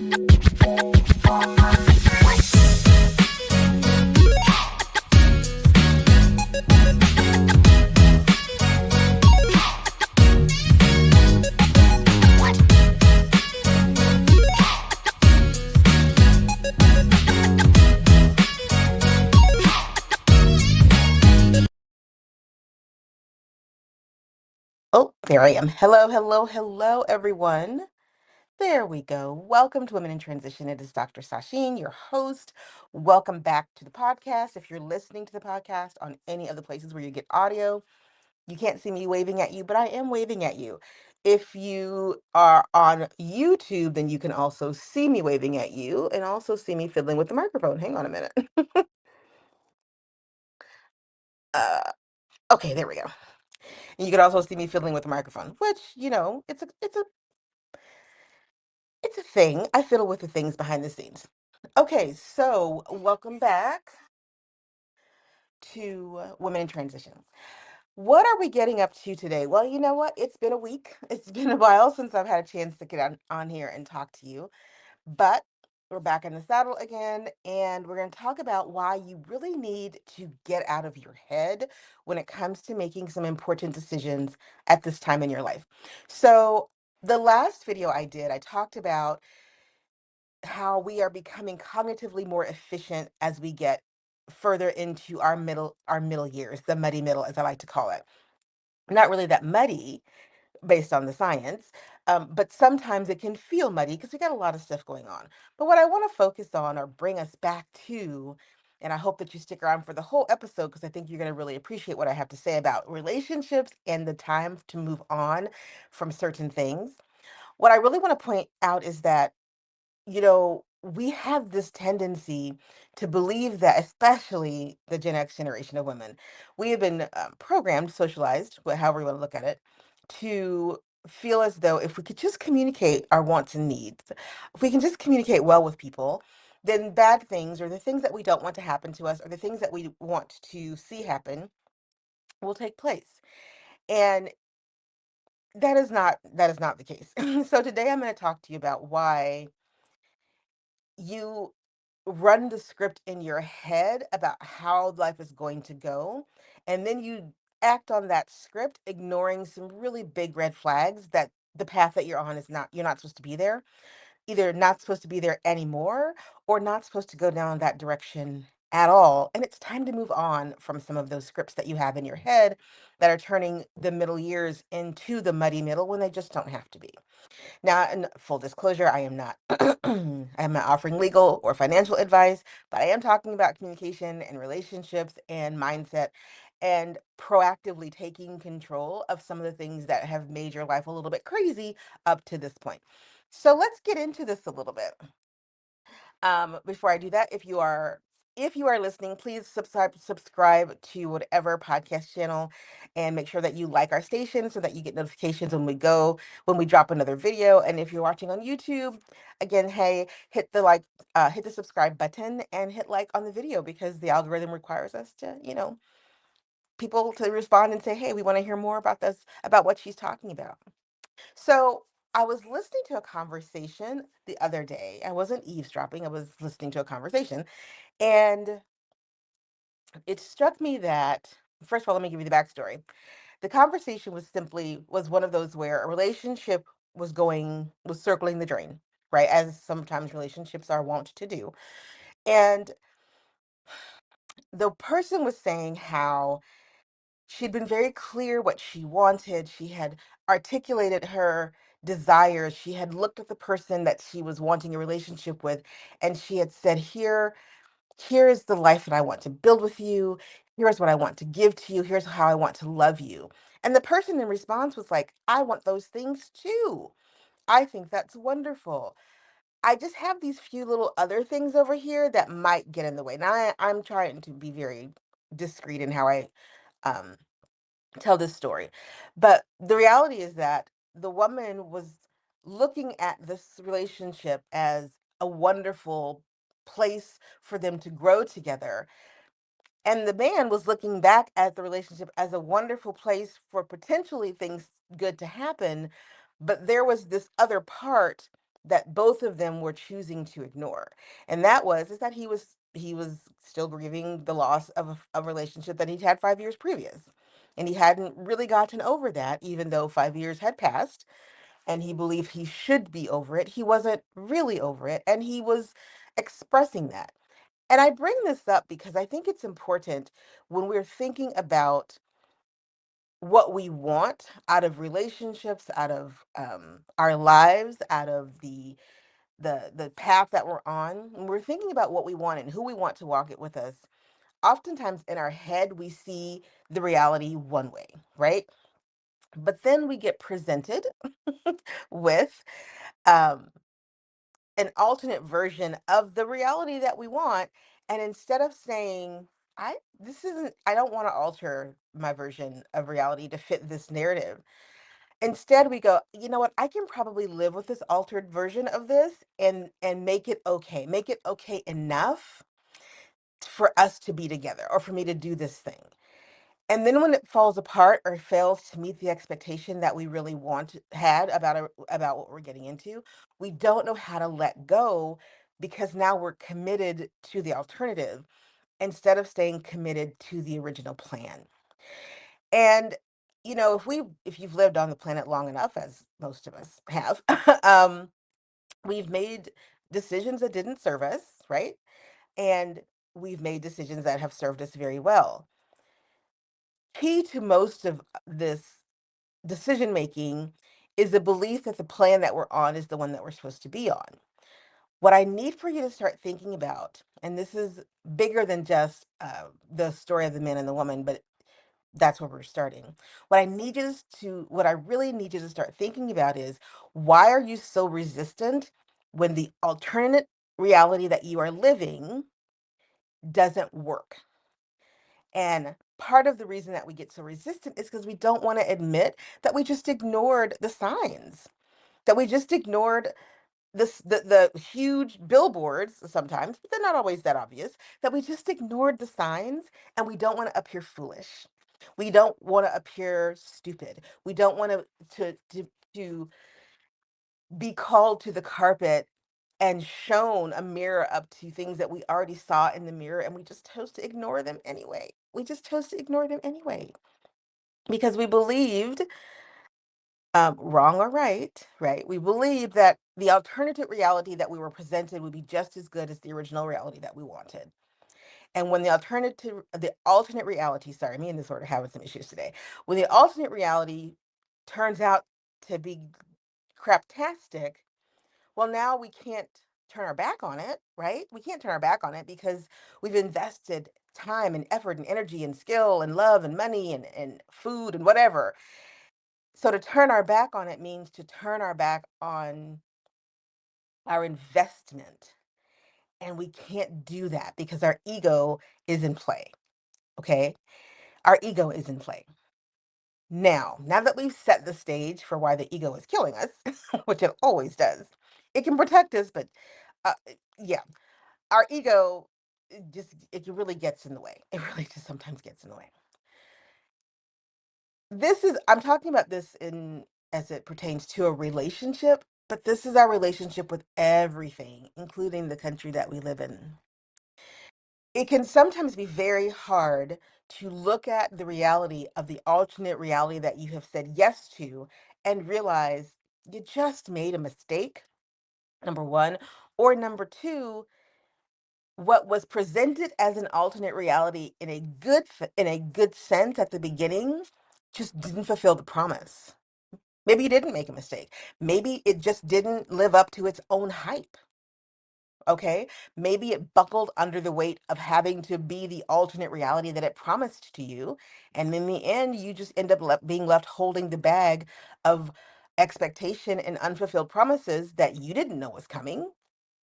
Oh, there I am. Hello, hello, hello, everyone. There we go. Welcome to Women in Transition. It is Dr. Sasheen, your host. Welcome back to the podcast. If you're listening to the podcast on any of the places where you get audio, you can't see me waving at you, but I am waving at you. If you are on YouTube, then you can also see me waving at you and also see me fiddling with the microphone. Hang on a minute. uh, okay, there we go. And you can also see me fiddling with the microphone, which, it's a thing. I fiddle with the things behind the scenes. Okay, so welcome back to Women in Transition. What are we getting up to today? Well, you know what? It's been a week. It's been a while since I've had a chance to get on here and talk to you. But we're back in the saddle again, and we're going to talk about why you really need to get out of your head when it comes to making some important decisions at this time in your life. So, the last video I did, I talked about how we are becoming cognitively more efficient as we get further into our middle years, the muddy middle, as I like to call it. Not really that muddy based on the science, but sometimes it can feel muddy because we got a lot of stuff going on. But what I want to focus on or bring us back to, and I hope that you stick around for the whole episode because I think you're going to really appreciate what I have to say about relationships and the time to move on from certain things. What I really want to point out is that we have this tendency to believe that, especially the Gen X generation of women, we have been programmed, socialized, however you want to look at it, to feel as though if we could just communicate our wants and needs, if we can just communicate well with people, then bad things or the things that we don't want to happen to us or the things that we want to see happen will take place. And that is not the case. So today I'm going to talk to you about why you run the script in your head about how life is going to go, and then you act on that script, ignoring some really big red flags that the path that you're on is not, you're not supposed to be there, either not supposed to be there anymore, or not supposed to go down that direction at all. And it's time to move on from some of those scripts that you have in your head that are turning the middle years into the muddy middle when they just don't have to be. Now, in full disclosure, I am not I am not offering legal or financial advice, but I am talking about communication and relationships and mindset and proactively taking control of some of the things that have made your life a little bit crazy up to this point. So let's get into this a little bit. Before I do that, if you are listening, please subscribe to whatever podcast channel and make sure that you like our station so that you get notifications when we drop another video. And if you're watching on YouTube, again, hey, hit the subscribe button and hit like on the video because the algorithm requires us to, people to respond and say, hey, we want to hear more about this, about what she's talking about. So I was listening to a conversation the other day. I wasn't eavesdropping, I was listening to a conversation. And it struck me that, first of all, let me give you the backstory. The conversation was one of those where a relationship was circling the drain, right? As sometimes relationships are wont to do. And the person was saying how she'd been very clear what she wanted. She had articulated her desires. She had looked at the person that she was wanting a relationship with, and she had said, here is the life that I want to build with you. Here's what I want to give to you. Here's how I want to love you. And the person in response was like, I want those things too. I think that's wonderful. I just have these few little other things over here that might get in the way. Now, I'm trying to be very discreet in how I um, tell this story. But the reality is that the woman was looking at this relationship as a wonderful place for them to grow together. And the man was looking back at the relationship as a wonderful place for potentially things good to happen. But there was this other part that both of them were choosing to ignore. And that was is that he was still grieving the loss of a relationship that he'd had 5 years previous. And he hadn't really gotten over that, even though 5 years had passed and he believed he should be over it. He wasn't really over it, and he was expressing that. And I bring this up because I think it's important when we're thinking about what we want out of relationships, out of our lives, out of the path that we're on. When we're thinking about what we want and who we want to walk it with us, oftentimes in our head we see the reality one way, right? But then we get presented with um, an alternate version of the reality that we want. And instead of saying, I don't want to alter my version of reality to fit this narrative. Instead, we go, you know what, I can probably live with this altered version of this and make it okay enough for us to be together or for me to do this thing. And then when it falls apart or fails to meet the expectation that we really had about what we're getting into, we don't know how to let go because now we're committed to the alternative instead of staying committed to the original plan. And if you've lived on the planet long enough, as most of us have, we've made decisions that didn't serve us, right? And we've made decisions that have served us very well. Key to most of this decision making is the belief that the plan that we're on is the one that we're supposed to be on. What I need for you to start thinking about, and this is bigger than just the story of the man and the woman, but that's where we're starting. What I really need you to start thinking about is, why are you so resistant when the alternate reality that you are living doesn't work? And part of the reason that we get so resistant is because we don't want to admit that we just ignored the signs, that we just ignored the huge billboards sometimes, but they're not always that obvious, that we just ignored the signs and we don't want to appear foolish. We don't want to appear stupid. We don't want to be called to the carpet and shown a mirror up to things that we already saw in the mirror, and we just chose to ignore them anyway. We just chose to ignore them anyway because we believed, wrong or right, right? We believed that the alternative reality that we were presented would be just as good as the original reality that we wanted. And when the alternate reality, sorry, me and this order having some issues today. When the alternate reality turns out to be craptastic, well, now we can't turn our back on it, right? We can't turn our back on it because we've invested time and effort and energy and skill and love and money and food and whatever. So to turn our back on it means to turn our back on our investment. And we can't do that because our ego is in play. Okay. Our ego is in play. Now that we've set the stage for why the ego is killing us, which it always does, it can protect us, but yeah, our ego it really gets in the way. It really just sometimes gets in the way. I'm talking about this in as it pertains to a relationship, but this is our relationship with everything, including the country that we live in. It can sometimes be very hard to look at the reality of the alternate reality that you have said yes to and realize you just made a mistake, number one, or number two, what was presented as an alternate reality in in a good sense at the beginning just didn't fulfill the promise. Maybe you didn't make a mistake. Maybe it just didn't live up to its own hype. Okay, maybe it buckled under the weight of having to be the alternate reality that it promised to you, and in the end you just end up being left holding the bag of expectation and unfulfilled promises that you didn't know was coming,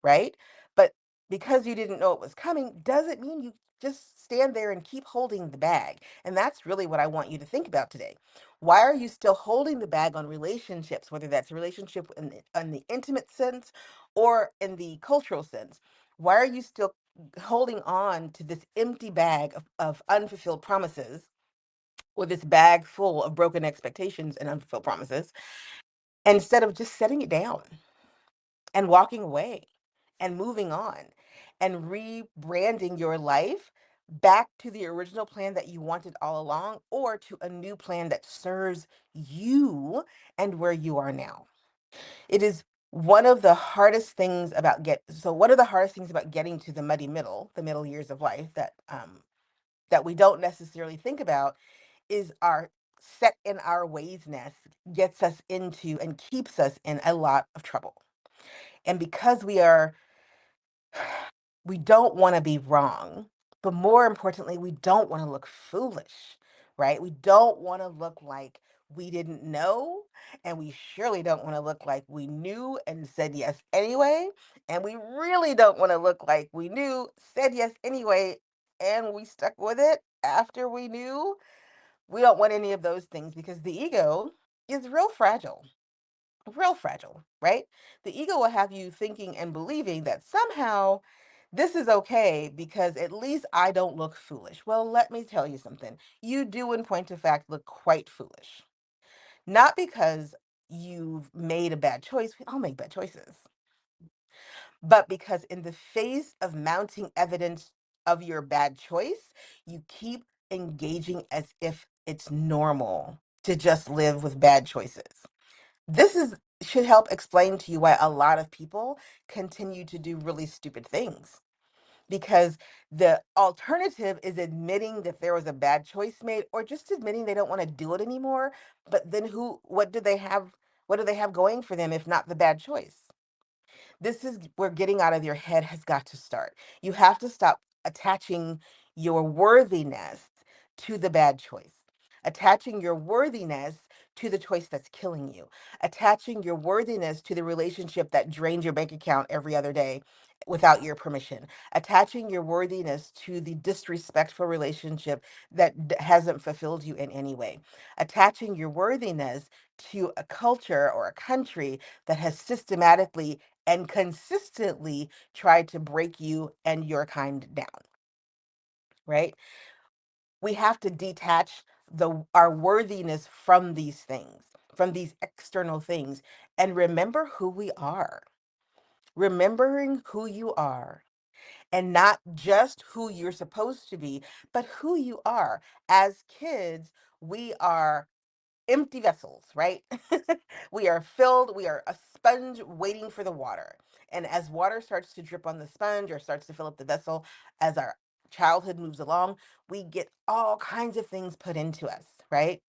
right? But because you didn't know it was coming doesn't mean you just stand there and keep holding the bag. And that's really what I want you to think about today. Why are you still holding the bag on relationships, whether that's a relationship in the intimate sense or in the cultural sense? Why are you still holding on to this empty bag of unfulfilled promises, or this bag full of broken expectations and unfulfilled promises, instead of just setting it down and walking away and moving on and rebranding your life back to the original plan that you wanted all along or to a new plan that serves you and where you are now. It is one of the hardest things about one of the hardest things about getting to the muddy middle, the middle years of life that we don't necessarily think about is our set in our waysness gets us into and keeps us in a lot of trouble. And because we don't want to be wrong, but more importantly, we don't want to look foolish, right? We don't want to look like we didn't know, and we surely don't want to look like we knew and said yes anyway. And we really don't want to look like we knew, said yes anyway, and we stuck with it after we knew. We don't want any of those things because the ego is real fragile, right? The ego will have you thinking and believing that somehow this is okay because at least I don't look foolish. Well, let me tell you something. You do, in point of fact, look quite foolish. Not because you've made a bad choice, we all make bad choices, but because in the face of mounting evidence of your bad choice, you keep engaging as if it's normal to just live with bad choices. This is should help explain to you why a lot of people continue to do really stupid things because the alternative is admitting that there was a bad choice made or just admitting they don't want to do it anymore. But then what do they have going for them if not the bad choice? This is where getting out of your head has got to start. You have to stop attaching your worthiness to the bad choice, attaching your worthiness to the choice that's killing you, attaching your worthiness to the relationship that drains your bank account every other day without your permission, attaching your worthiness to the disrespectful relationship that hasn't fulfilled you in any way, attaching your worthiness to a culture or a country that has systematically and consistently try to break you and your kind down, right? We have to detach our worthiness from these things, from these external things, and remember who we are. Remembering who you are and not just who you're supposed to be, but who you are. As kids, we are empty vessels, right? We are filled, we are a sponge waiting for the water. And as water starts to drip on the sponge or starts to fill up the vessel, as our childhood moves along, we get all kinds of things put into us, right?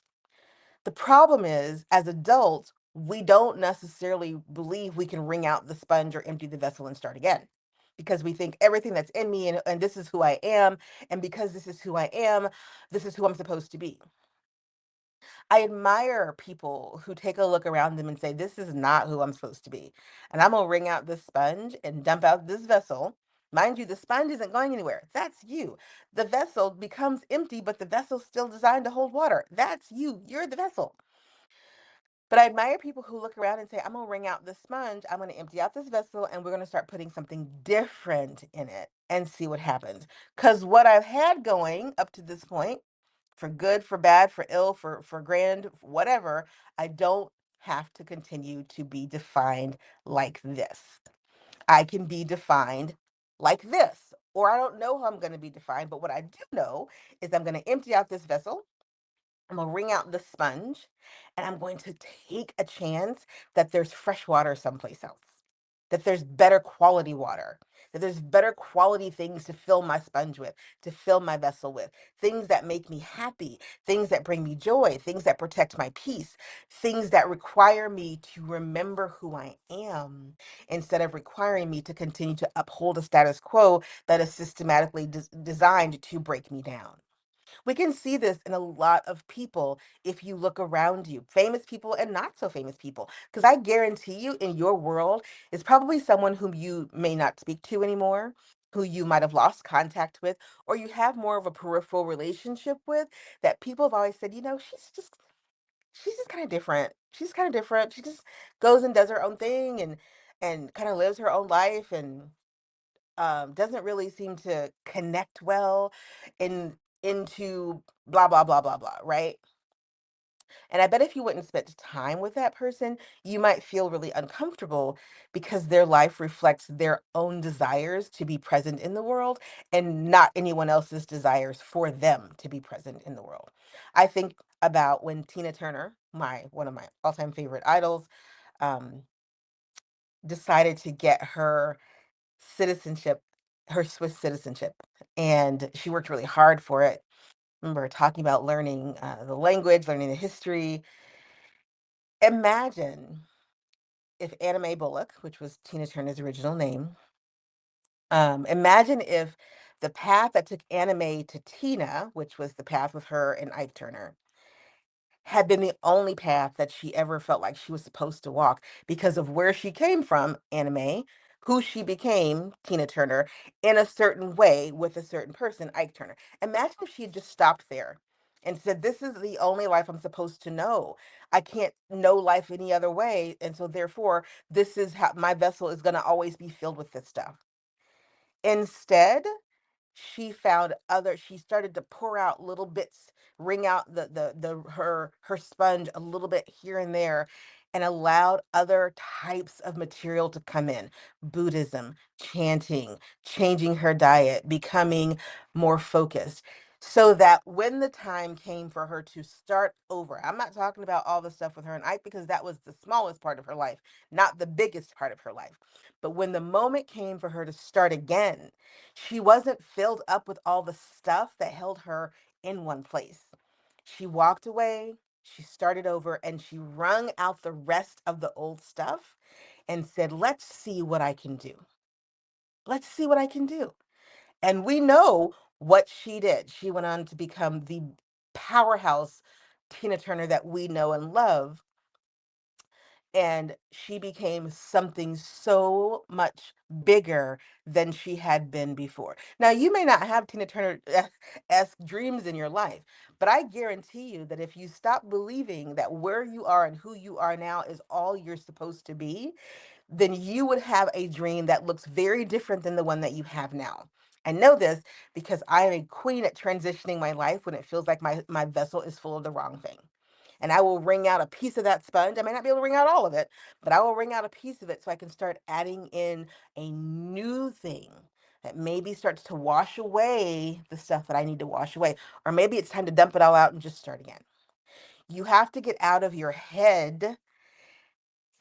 The problem is, as adults, we don't necessarily believe we can wring out the sponge or empty the vessel and start again because we think everything that's in me and this is who I am. And because this is who I am, this is who I'm supposed to be. I admire people who take a look around them and say, this is not who I'm supposed to be. And I'm going to wring out this sponge and dump out this vessel. Mind you, the sponge isn't going anywhere. That's you. The vessel becomes empty, but the vessel's still designed to hold water. That's you. You're the vessel. But I admire people who look around and say, I'm going to wring out this sponge. I'm going to empty out this vessel and we're going to start putting something different in it and see what happens. Because what I've had going up to this point, for good, for bad, for ill, for grand, whatever, I don't have to continue to be defined like this. I can be defined like this, or I don't know how I'm going to be defined, but what I do know is I'm going to empty out this vessel. I'm gonna wring out the sponge and I'm going to take a chance that there's fresh water someplace else, that there's better quality water, that there's better quality things to fill my sponge with, to fill my vessel with, things that make me happy, things that bring me joy, things that protect my peace, things that require me to remember who I am instead of requiring me to continue to uphold a status quo that is systematically designed to break me down. We can see this in a lot of people if you look around you, famous people and not so famous people. Because I guarantee you, in your world, is probably someone whom you may not speak to anymore, who you might have lost contact with, or you have more of a peripheral relationship with that people have always said, she's just kind of different. She's kind of different. She just goes and does her own thing and kind of lives her own life and doesn't really seem to connect well in into blah blah blah blah blah, right? And I bet if you went and spent time with that person, you might feel really uncomfortable because their life reflects their own desires to be present in the world and not anyone else's desires for them to be present in the world. I think about when Tina Turner, my one of my all-time favorite idols, um, decided to get her citizenship, her Swiss citizenship, and she worked really hard for it. Remember her talking about learning the language, learning the history. Imagine if Anna Mae Bullock, which was Tina Turner's original name, imagine if the path that took Anna Mae to Tina, which was the path with her and Ike Turner, had been the only path that she ever felt like she was supposed to walk because of where she came from, Anna Mae, who she became, Tina Turner, in a certain way with a certain person, Ike Turner. Imagine if she had just stopped there and said, "This is the only life I'm supposed to know. I can't know life any other way. And so, therefore, this is how my vessel is going to always be filled with this stuff." Instead, she started to pour out little bits, wring out her sponge a little bit here and there, and allowed other types of material to come in. Buddhism, chanting, changing her diet, becoming more focused. So that when the time came for her to start over, I'm not talking about all the stuff with her and Ike because that was the smallest part of her life, not the biggest part of her life. But when the moment came for her to start again, she wasn't filled up with all the stuff that held her in one place. She walked away, she started over, and she wrung out the rest of the old stuff and said, "Let's see what I can do. Let's see what I can do." And we know what she did. She went on to become the powerhouse Tina Turner that we know and love, and she became something so much bigger than she had been before. Now, you may not have Tina Turner esque dreams in your life, but I guarantee you that if you stop believing that where you are and who you are now is all you're supposed to be, then you would have a dream that looks very different than the one that you have now. I know this because I am a queen at transitioning my life when it feels like my vessel is full of the wrong thing. And I will wring out a piece of that sponge. I may not be able to wring out all of it, but I will wring out a piece of it so I can start adding in a new thing that maybe starts to wash away the stuff that I need to wash away. Or maybe it's time to dump it all out and just start again. You have to get out of your head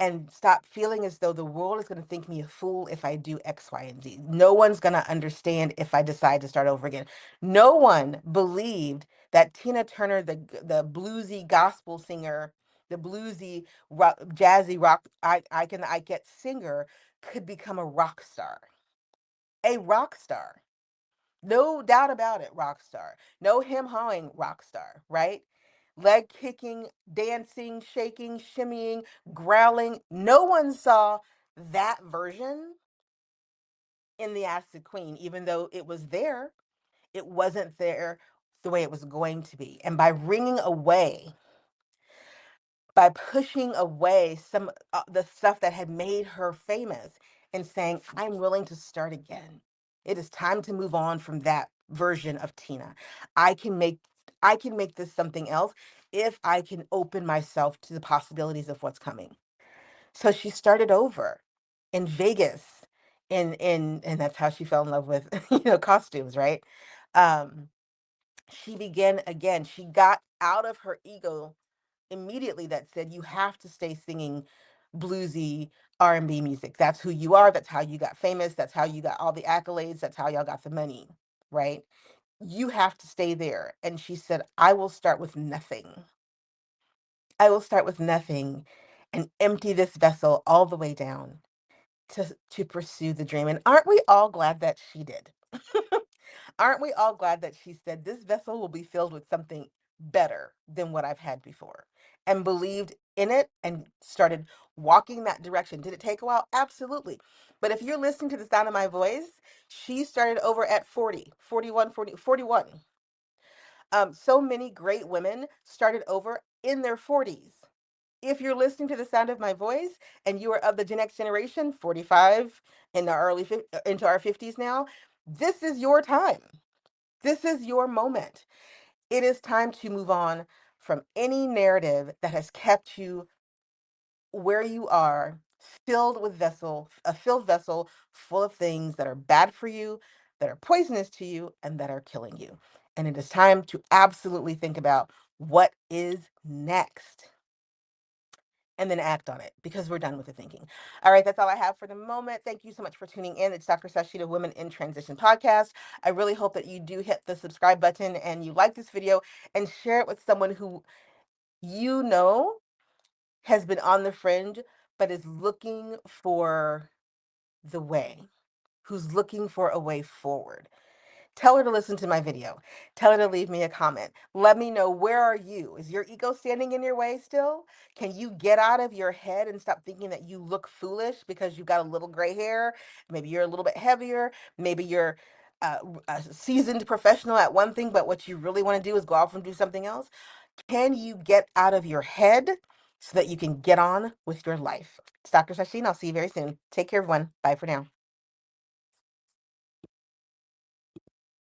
and stop feeling as though the world is going to think me a fool if I do X, Y, and Z. No one's going to understand if I decide to start over again. No one believed that Tina Turner, the bluesy gospel singer, the bluesy rock, jazzy rock, I get singer, could become a rock star. A rock star. No doubt about it, rock star. No him hawing rock star, right? Leg kicking, dancing, shaking, shimmying, growling. No one saw that version in the Acid Queen, even though it was there. It wasn't there the way it was going to be. And by pushing away some the stuff that had made her famous and saying, "I'm willing to start again. It is time to move on from that version of Tina. I can make I can make this something else if I can open myself to the possibilities of what's coming." So she started over in Vegas, and that's how she fell in love with costumes, right? Um, she began again. She got out of her ego immediately that said, "You have to stay singing bluesy R&B music. That's who you are. That's how you got famous. That's how you got all the accolades. That's how y'all got the money, right? You have to stay there." And she said, "I will start with nothing. I will start with nothing and empty this vessel all the way down to pursue the dream." And aren't we all glad that she did? Aren't we all glad that she said, "This vessel will be filled with something better than what I've had before," and believed in it and started walking that direction? Did it take a while? Absolutely. But if you're listening to the sound of my voice, she started over at 40, 41, 40, 41. So many great women started over in their 40s. If you're listening to the sound of my voice and you are of the Gen X generation, 45 in the into our 50s now, this is your time. This is your moment. It is time to move on from any narrative that has kept you where you are, a filled vessel full of things that are bad for you, that are poisonous to you, and that are killing you. And it is time to absolutely think about what is next and then act on it because we're done with the thinking. All right, that's all I have for the moment. Thank you so much for tuning in. It's Dr. Sashita Women in Transition podcast. I really hope that you do hit the subscribe button and you like this video and share it with someone who you know has been on the fringe but is looking for the way, who's looking for a way forward. Tell her to listen to my video. Tell her to leave me a comment. Let me know, where are you? Is your ego standing in your way still? Can you get out of your head and stop thinking that you look foolish because you got a little gray hair? Maybe you're a little bit heavier. Maybe you're a seasoned professional at one thing, but what you really want to do is go off and do something else. Can you get out of your head so that you can get on with your life? It's Dr. Sasheen. I'll see you very soon. Take care, everyone. Bye for now.